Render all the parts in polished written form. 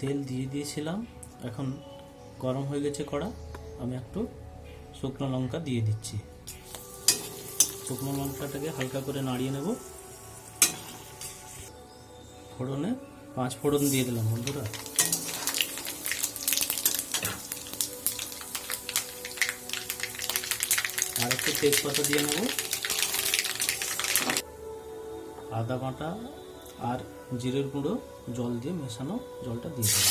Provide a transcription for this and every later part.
তেল দিয়ে দিয়েছিলাম, এখন গরম হয়ে গেছে কড়া। আমি একটু শুকনো লঙ্কা দিয়ে দিচ্ছি। শুকনো লঙ্কাটাকে হালকা করে নাড়িয়ে নেব। ফোড়নে 5 ফোড়ন দিয়ে দিলাম বন্ধুরা। আর একটু তেজপাতা দিয়ে নেব। আদা বাটা আর জিরের গুঁড়ো জল দিয়ে মেশানো জলটা দিয়ে দেব।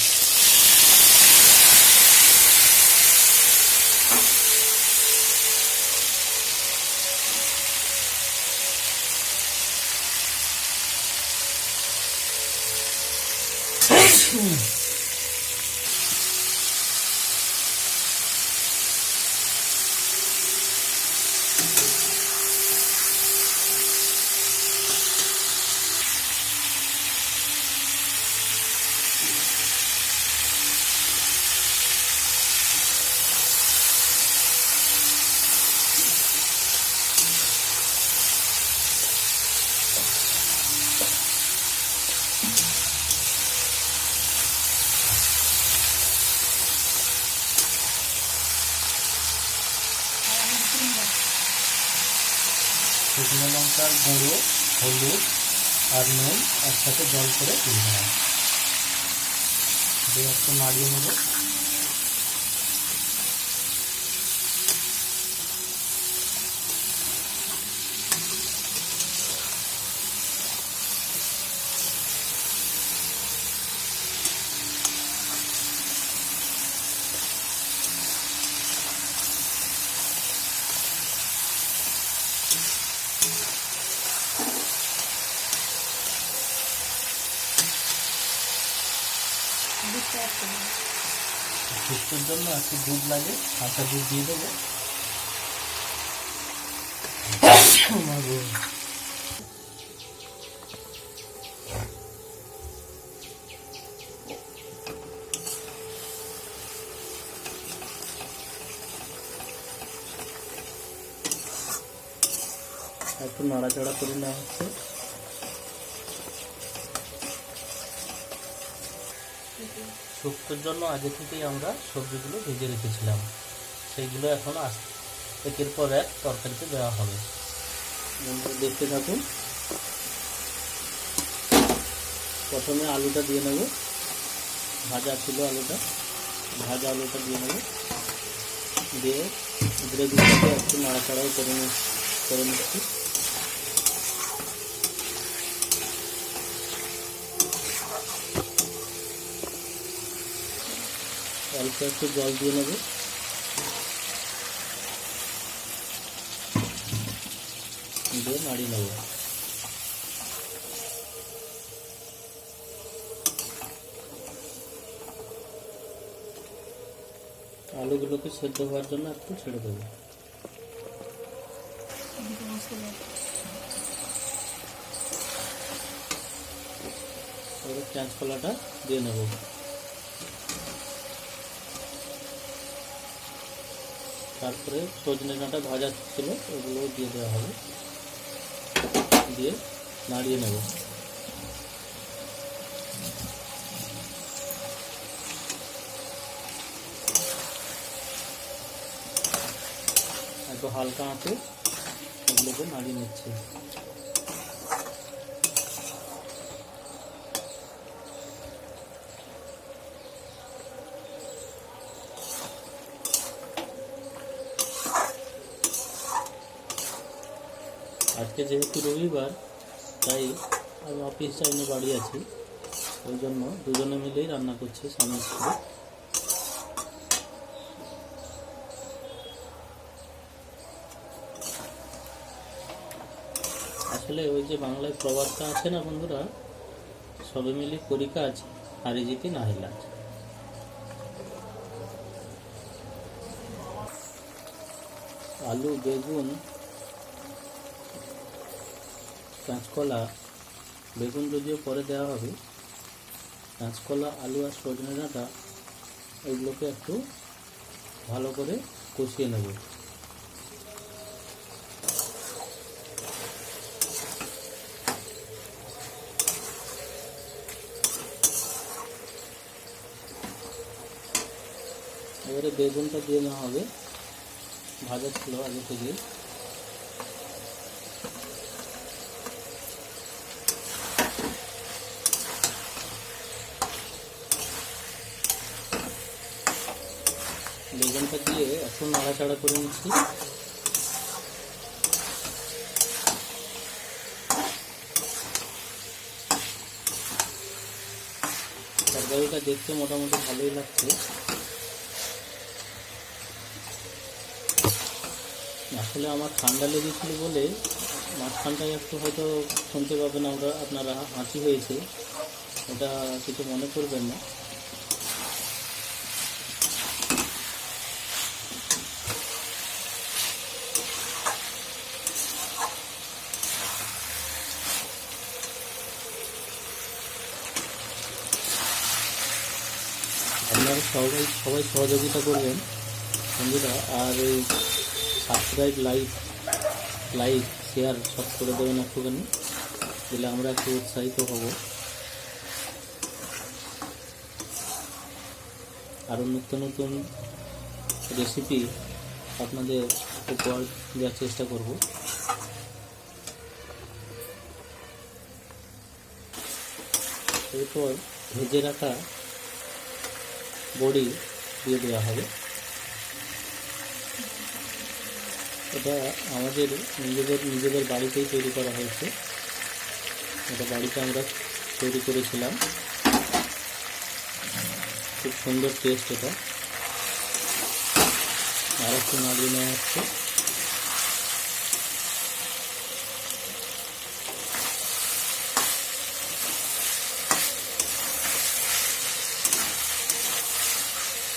শুকনো লঙ্কার গুঁড়ো, হলুদ আর নুন একসাথে জল করে দিয়ে দিলাম, দিয়ে একটু নাড়িয়ে নেব। শুক্তোর জন্য একটু দুধ লাগে, কাঁচা দুধ দিয়ে দেবো। একটু নাড়াচাড়া করে নেওয়া হচ্ছে। শুক্তোর জন্য আগে থেকেই আমরা সবজিগুলো ভেজে রেখেছিলাম, সেইগুলো এখন একের পর এক তরকারিতে দেওয়া হবে। দেখতে থাকুন। প্রথমে আলুটা দিয়ে নেব, ভাজা ছিল আলুটা, ভাজা আলুটা দিয়ে নেব, দিয়ে গ্রেভিটাকে একটু নাড়াচাড়াও করে নিচ্ছি। অল্প একটু জল দিয়ে নেব, দিয়ে নাড়িয়ে নেব। আলুগুলোকে সেদ্ধ হওয়ার জন্য একটু ছেড়ে দেবো। এবার কাঁচকলাটা দিয়ে নেব। তারপরে সজনে ডাঁটা ভাজা ছিল ওগুলো দিয়ে দেওয়া হবে, দিয়ে নাড়িয়ে নেব। একটু হালকা আঁচে ওগুলোকে নাড়িয়ে নিচ্ছে। আজকে যেহেতু রবিবার, তাই আমি অফিস টাইমে বাড়ি আছি, ওই জন্য দুজনে মিলেই রান্না করছি স্বামী স্ত্রী। আসলে ওই যে বাংলায় প্রবাদটা আছে না বন্ধুরা, সবে মিলে করি কাজ, হারি জিতি নাহি লাজ। আলু, বেগুন, কাঁচকলা, বেগুন যদিও পরে দেওয়া হবে, কাঁচকলা, আলু আর সজনে ডাঁটা এগুলোকে একটু ভালো করে কষিয়ে নেব। এবারে বেগুনটা দিয়ে নেওয়া হবে, ভাজা ছিল আগে থেকে। বেগুনটা দিয়ে একটু নাড়াচাড়া করে নিচ্ছি। তরকারিটা দেখতে মোটামুটি ভালোই লাগছে। আসলে আমার ঠান্ডা লেগেছিল বলে মাঝখানটায় একটু হয়তো শুনতে পাবেন আপনারা হাঁচি হয়েছে, এটা কিছু মনে করবেন না। আপনারা সবাই সহযোগিতা করবেন বন্ধুরা, আর এই সাবস্ক্রাইব, লাইক শেয়ার সব করে দেবেন একটুখানি, দিলে আমরা একটু উৎসাহিত হব আরও নতুন নতুন রেসিপি আপনাদের উপহার দেওয়ার চেষ্টা করব। এরপর ভেজে রাখা বড়ি দিয়ে দেওয়া হবে। এটা আমাদের নিজেদের বাড়িতেই তৈরি করা হয়েছে, এটা বাড়িতে আমরা তৈরি করেছিলাম, খুব সুন্দর টেস্ট এটা। আর একটু নাড়িয়ে নেওয়া হচ্ছে।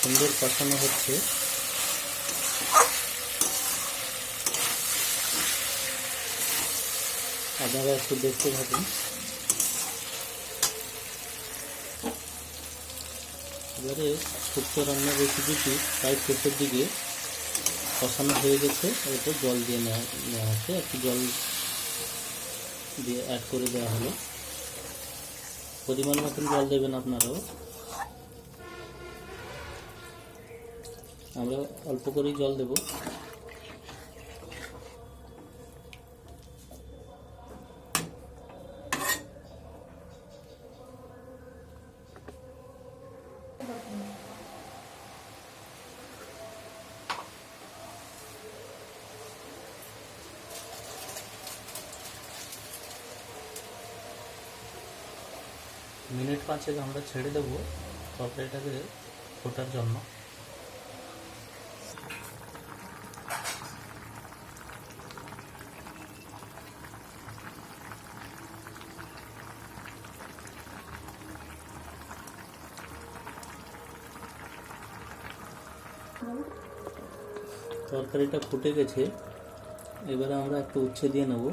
সুন্দর কষানো হচ্ছে। আপনারা একটু দেখতে থাকুন। এবারে শুক্তো রান্নার রেসিপিটি প্রায় শেষের দিকে কষানো হয়ে গেছে, এরপর জল দিয়ে নেওয়া হচ্ছে। একটু জল দিয়ে অ্যাড করে দেওয়া হলো। পরিমাণ মতন জল দেবেন আপনারাও, আমরা অল্প করেই জল দেব। মিনিট 5 আমরা ছেড়ে দেব তরকারিটাকে ফোটার জন্য। তরকারিটা ফুটে গেছে, এবারে আমরা একটু উচ্ছে দিয়ে নেব।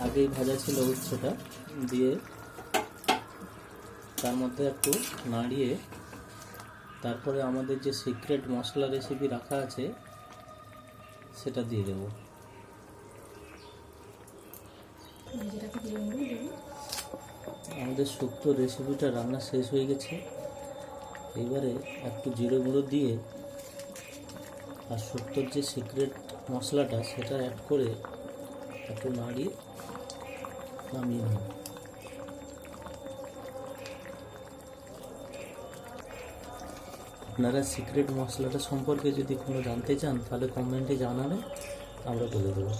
আগেই ভাজা ছিল উচ্ছেটা, দিয়ে তার মধ্যে একটু নাড়িয়ে তারপরে আমাদের যে সিক্রেট মশলা রেসিপি রাখা আছে সেটা দিয়ে দেব। আমাদের শুক্তো রেসিপিটা রান্না শেষ হয়ে গেছে। এবারে একটু জিরে গুঁড়ো দিয়ে আর শুক্তোর যে সিক্রেট মশলাটা সেটা অ্যাড করে একটু নাড়িয়ে নামিয়ে নেব। আপনারা সিক্রেট মশলাটা সম্পর্কে যদি কোনো জানতে চান তাহলে কমেন্টে জানাবেন, আমরা বলে দেবো।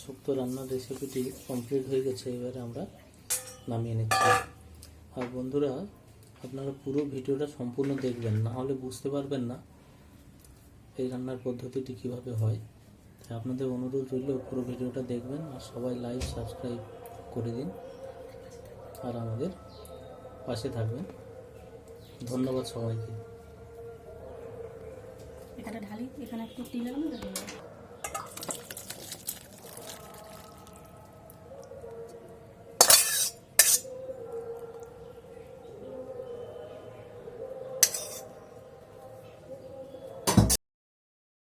শুক্তো রান্নার রেসিপিটি কমপ্লিট হয়ে গেছে, এবারে আমরা নামিয়ে নিচ্ছি। আর বন্ধুরা, আপনারা পুরো ভিডিওটা সম্পূর্ণ দেখবেন, না হলে বুঝতে পারবেন না এই রান্নার পদ্ধতিটি কিভাবে হয়। তাই আপনাদের অনুরোধ রইল পুরো ভিডিওটা দেখবেন, আর সবাই লাইক সাবস্ক্রাইব করে দিন আর আমাদের পাশে থাকবেন। ধন্যবাদ সবাইকে। এখানে ঢালি, এখানে একটু তেল লাগানো।